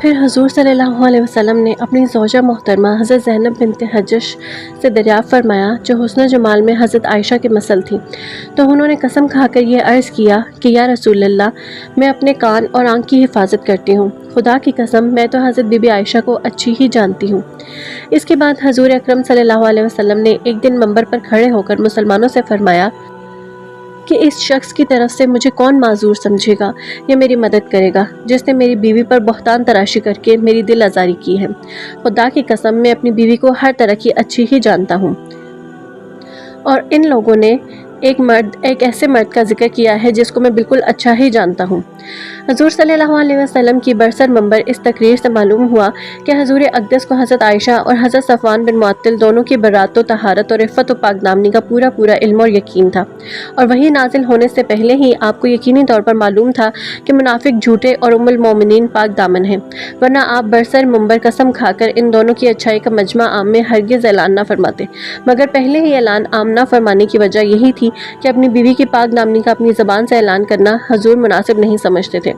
پھر حضور صلی اللہ علیہ وسلم نے اپنی زوجہ محترمہ حضرت زینب بنت حجش سے دریافت فرمایا، جو حسن جمال میں حضرت عائشہ کی مثل تھی، تو انہوں نے قسم کھا کر یہ عرض کیا کہ یا رسول اللہ، میں اپنے کان اور آنکھ کی حفاظت کرتی ہوں، خدا کی قسم میں تو حضرت بی بی عائشہ کو اچھی ہی جانتی ہوں۔ اس کے بعد حضور اکرم صلی اللہ علیہ وسلم نے ایک دن منبر پر کھڑے ہو کر مسلمانوں سے فرمایا کہ اس شخص کی طرف سے مجھے کون معذور سمجھے گا یا میری مدد کرے گا جس نے میری بیوی پر بہتان تراشی کر کے میری دل آزاری کی ہے۔ خدا کی قسم میں اپنی بیوی کو ہر طرح کی اچھی ہی جانتا ہوں۔ اور ان لوگوں نے ایک ایسے مرد کا ذکر کیا ہے جس کو میں بالکل اچھا ہی جانتا ہوں۔ حضور صلی اللہ علیہ وسلم کی برسر منبر اس تقریر سے معلوم ہوا کہ حضور اقدس کو حضرت عائشہ اور حضرت صفوان بن معطل دونوں کی برات و طہارت اور عفت و پاک دامنی کا پورا علم اور یقین تھا، اور وہی نازل ہونے سے پہلے ہی آپ کو یقینی طور پر معلوم تھا کہ منافق جھوٹے اور ام المومنین پاک دامن ہیں، ورنہ آپ برسر منبر قسم کھا کر ان دونوں کی اچھائی کا مجمع عام میں ہرگز اعلان نہ فرماتے، مگر پہلے ہی اعلان عام نہ فرمانے کی وجہ یہی تھی کہ اپنی بیوی کی پاک دامنی کا اپنی زبان سے اعلان کرنا حضور مناسب نہیں سمجھتے تھے۔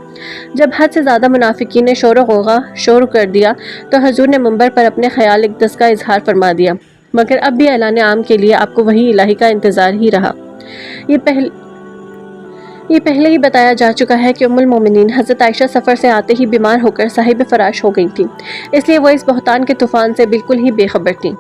جب حد سے زیادہ منافقین نے شور و غوغا شروع کر دیا تو حضور نے منبر پر اپنے خیال اقدس کا اظہار فرما دیا، مگر اب بھی اعلان عام کے لیے آپ کو وحی الہی کا انتظار ہی رہا۔ یہ پہلے ہی بتایا جا چکا ہے کہ ام المومنین حضرت عائشہ سفر سے آتے ہی بیمار ہو کر صاحب فراش ہو گئی تھیں، اس لیے وہ اس بہتان کے طوفان سے بالکل ہی بے خبر تھیں۔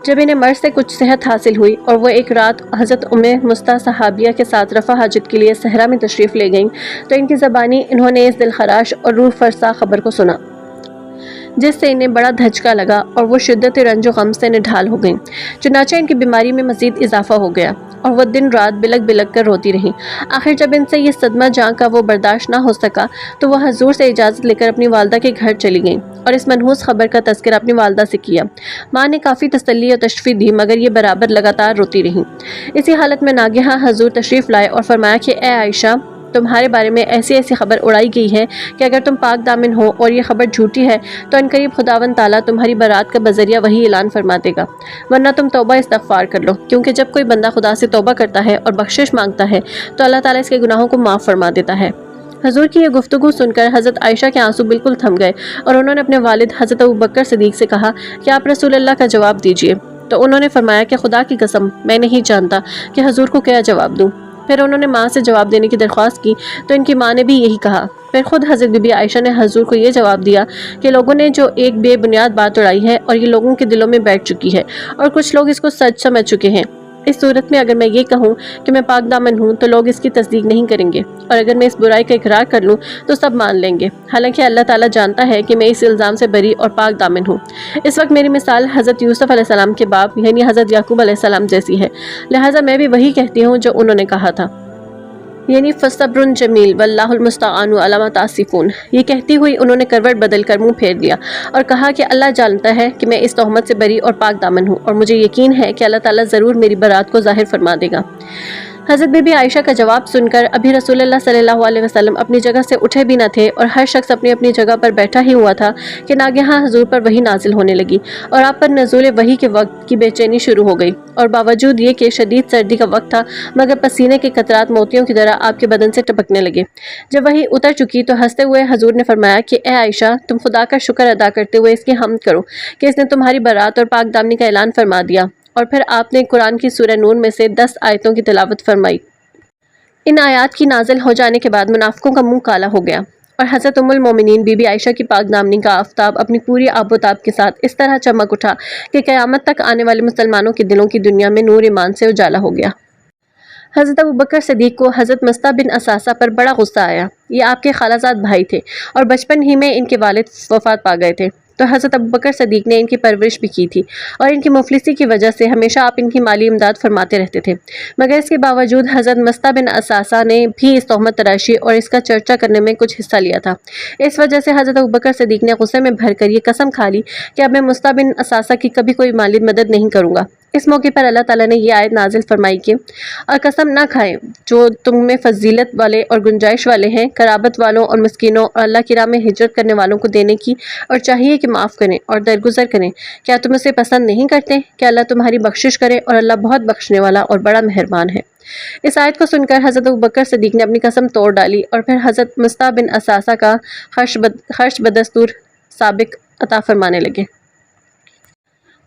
جب انہیں مرض سے کچھ صحت حاصل ہوئی اور وہ ایک رات حضرت ام مستہ صحابیہ کے ساتھ رفع حاجت کے لیے صحرا میں تشریف لے گئیں تو ان کی زبانی انہوں نے اس دلخراش اور روح فرسا خبر کو سنا، جس سے انہیں بڑا دھچکا لگا اور وہ شدت رنج و غم سے نڈھال ہو گئیں۔ چنانچہ ان کی بیماری میں مزید اضافہ ہو گیا اور وہ دن رات بلک بلک کر روتی رہیں۔ آخر جب ان سے یہ صدمہ جاں کا وہ برداشت نہ ہو سکا تو وہ حضور سے اجازت لے کر اپنی والدہ کے گھر چلی گئیں اور اس منحوس خبر کا تذکرہ اپنی والدہ سے کیا۔ ماں نے کافی تسلی اور تشفی دی، مگر یہ برابر لگاتار روتی رہیں۔ اسی حالت میں ناگہاں حضور تشریف لائے اور فرمایا کہ اے عائشہ، تمہارے بارے میں ایسی خبر اڑائی گئی ہے کہ اگر تم پاک دامن ہو اور یہ خبر جھوٹی ہے تو عنقریب خداوند تعالیٰ تمہاری برات کا بذریعہ وہی اعلان فرما دے گا، ورنہ تم توبہ استغفار کر لو، کیونکہ جب کوئی بندہ خدا سے توبہ کرتا ہے اور بخشش مانگتا ہے تو اللہ تعالیٰ اس کے گناہوں کو معاف فرما دیتا ہے۔ حضور کی یہ گفتگو سن کر حضرت عائشہ کے آنسو بالکل تھم گئے اور انہوں نے اپنے والد حضرت ابوبکر صدیق سے کہا کہ آپ رسول اللہ کا جواب دیجئے، تو انہوں نے فرمایا کہ خدا کی قسم میں نہیں جانتا کہ حضور کو کیا جواب دوں۔ پھر انہوں نے ماں سے جواب دینے کی درخواست کی تو ان کی ماں نے بھی یہی کہا۔ پھر خود حضرت بی بی عائشہ نے حضور کو یہ جواب دیا کہ لوگوں نے جو ایک بے بنیاد بات اڑائی ہے اور یہ لوگوں کے دلوں میں بیٹھ چکی ہے اور کچھ لوگ اس کو سچ سمجھ چکے ہیں۔ اس صورت میں اگر میں یہ کہوں کہ میں پاک دامن ہوں تو لوگ اس کی تصدیق نہیں کریں گے، اور اگر میں اس برائی کا اقرار کر لوں تو سب مان لیں گے، حالانکہ اللہ تعالیٰ جانتا ہے کہ میں اس الزام سے بری اور پاک دامن ہوں۔ اس وقت میری مثال حضرت یوسف علیہ السلام کے باپ یعنی حضرت یعقوب علیہ السلام جیسی ہے، لہٰذا میں بھی وہی کہتی ہوں جو انہوں نے کہا تھا، یعنی فصبر جمیل واللہ المستعان علی ما تصفون۔ یہ کہتی ہوئی انہوں نے کروٹ بدل کر منہ پھیر لیا اور کہا کہ اللہ جانتا ہے کہ میں اس تہمت سے بری اور پاک دامن ہوں، اور مجھے یقین ہے کہ اللہ تعالیٰ ضرور میری برات کو ظاہر فرما دے گا۔ حضرت بی بی عائشہ کا جواب سن کر ابھی رسول اللہ صلی اللہ علیہ وسلم اپنی جگہ سے اٹھے بھی نہ تھے اور ہر شخص اپنی اپنی جگہ پر بیٹھا ہی ہوا تھا کہ ناگہاں حضور پر وحی نازل ہونے لگی اور آپ پر نزول وحی کے وقت کی بے چینی شروع ہو گئی، اور باوجود یہ کہ شدید سردی کا وقت تھا مگر پسینے کے قطرات موتیوں کی طرح آپ کے بدن سے ٹپکنے لگے۔ جب وحی اتر چکی تو ہنستے ہوئے حضور نے فرمایا کہ اے عائشہ، تم خدا کا شکر ادا کرتے ہوئے اس کی حمد کرو کہ اس نے تمہاری برات اور پاک دامنی کا اعلان فرما دیا۔ اور پھر آپ نے قرآن کی سورہ نور میں سے 10 آیتوں کی تلاوت فرمائی۔ ان آیات کی نازل ہو جانے کے بعد منافقوں کا منہ کالا ہو گیا اور حضرت ام المومنین بی بی عائشہ کی پاک دامنی کا آفتاب اپنی پوری آب و تاب کے ساتھ اس طرح چمک اٹھا کہ قیامت تک آنے والے مسلمانوں کے دلوں کی دنیا میں نور ایمان سے اجالا ہو گیا۔ حضرت ابوبکر صدیق کو حضرت مستہ بن اساسہ پر بڑا غصہ آیا۔ یہ آپ کے خالہ زاد بھائی تھے اور بچپن ہی میں ان کے والد وفات پا گئے تھے، تو حضرت ابوبکر صدیق نے ان کی پرورش بھی کی تھی اور ان کی مفلسی کی وجہ سے ہمیشہ آپ ان کی مالی امداد فرماتے رہتے تھے، مگر اس کے باوجود حضرت مستہ بن اساسہ نے بھی اس تہمت تراشی اور اس کا چرچا کرنے میں کچھ حصہ لیا تھا۔ اس وجہ سے حضرت ابوبکر صدیق نے غصے میں بھر کر یہ قسم کھا لی کہ اب میں مستہ بن اساسہ کی کبھی کوئی مالی مدد نہیں کروں گا۔ اس موقع پر اللہ تعالیٰ نے یہ آیت نازل فرمائی کہ اور قسم نہ کھائیں جو تم میں فضیلت والے اور گنجائش والے ہیں، قرابت والوں اور مسکینوں اور اللہ کی راہ میں ہجرت کرنے والوں کو دینے کی، اور چاہیے کہ معاف کریں اور درگزر کریں۔ کیا تم اسے پسند نہیں کرتے کہ اللہ تمہاری بخشش کرے، اور اللہ بہت بخشنے والا اور بڑا مہربان ہے۔ اس آیت کو سن کر حضرت ابوبکر صدیق نے اپنی قسم توڑ ڈالی اور پھر حضرت مستہ بن اساسہ کا خرچ بدستور سابق عطا فرمانے لگے۔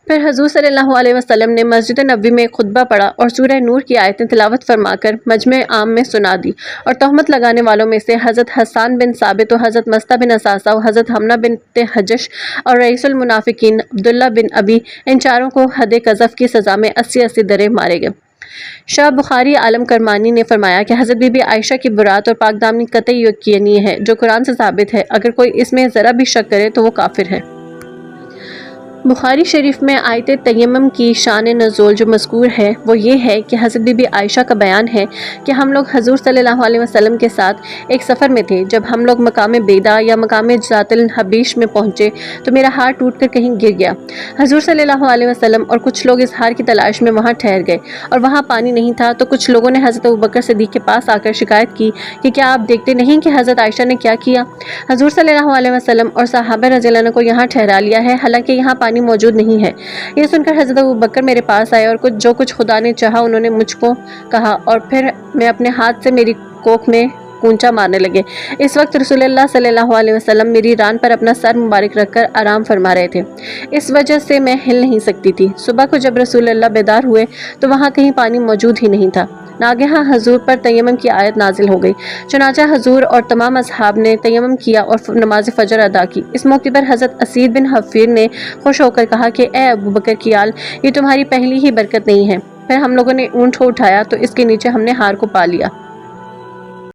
پھر حضور صلی اللہ علیہ وسلم نے مسجد نبوی میں خطبہ پڑھا اور سورہ نور کی آیتیں تلاوت فرما کر مجمع عام میں سنا دی، اور تہمت لگانے والوں میں سے حضرت حسان بن ثابت و حضرت مستہ بن اثاثہ و حضرت حمنہ بنت حجش اور رئیس المنافقین عبداللہ بن ابی، ان چاروں کو حد قذف کی سزا میں 80 درے مارے گئے۔ شاہ بخاری عالم کرمانی نے فرمایا کہ حضرت بی بی عائشہ کی برات اور پاک دامنی قطعی یقینی ہے، جو قرآن سے ثابت ہے، اگر کوئی اس میں ذرا بھی شک کرے تو وہ کافر ہے۔ بخاری شریف میں آیت تیمم کی شان نزول جو مذکور ہے وہ یہ ہے کہ حضرت بی بی عائشہ کا بیان ہے کہ ہم لوگ حضور صلی اللہ علیہ وسلم کے ساتھ ایک سفر میں تھے۔ جب ہم لوگ مقام بیدا یا مقام ذات الحبیش میں پہنچے تو میرا ہار ٹوٹ کر کہیں گر گیا۔ حضور صلی اللہ علیہ وسلم اور کچھ لوگ اس ہار کی تلاش میں وہاں ٹھہر گئے، اور وہاں پانی نہیں تھا، تو کچھ لوگوں نے حضرت ابوبکر صدیق کے پاس آ کر شکایت کی کہ کیا آپ دیکھتے نہیں کہ حضرت عائشہ نے کیا کیا؟ حضور صلی اللہ علیہ وسلم اور صحابہ رضی اللہ عنہ کو یہاں ٹھہرا لیا ہے، حالانکہ یہاں پانی موجود نہیں ہے۔ یہ سن کر حضرت ابوبکر میرے پاس آئے اور جو کچھ خدا نے چاہا انہوں نے مجھ کو کہا، اور پھر میں اپنے ہاتھ سے میری کوکھ میں کونچا مارنے لگے۔ اس وقت رسول اللہ صلی اللہ علیہ وسلم میری ران پر اپنا سر مبارک رکھ کر آرام فرما رہے تھے، اس وجہ سے میں ہل نہیں سکتی تھی۔ صبح کو جب رسول اللہ بیدار ہوئے تو وہاں کہیں پانی موجود ہی نہیں تھا۔ ناگہاں حضور پر تیمم کی آیت نازل ہو گئی، چنانچہ حضور اور تمام اصحاب نے تیمم کیا اور نماز فجر ادا کی۔ اس موقع پر حضرت اسید بن حفیر نے خوش ہو کر کہا کہ اے ابوبکر کی آل، یہ تمہاری پہلی ہی برکت نہیں ہے۔ پھر ہم لوگوں نے اونٹ کو اٹھایا تو اس کے نیچے ہم نے ہار کو پا لیا۔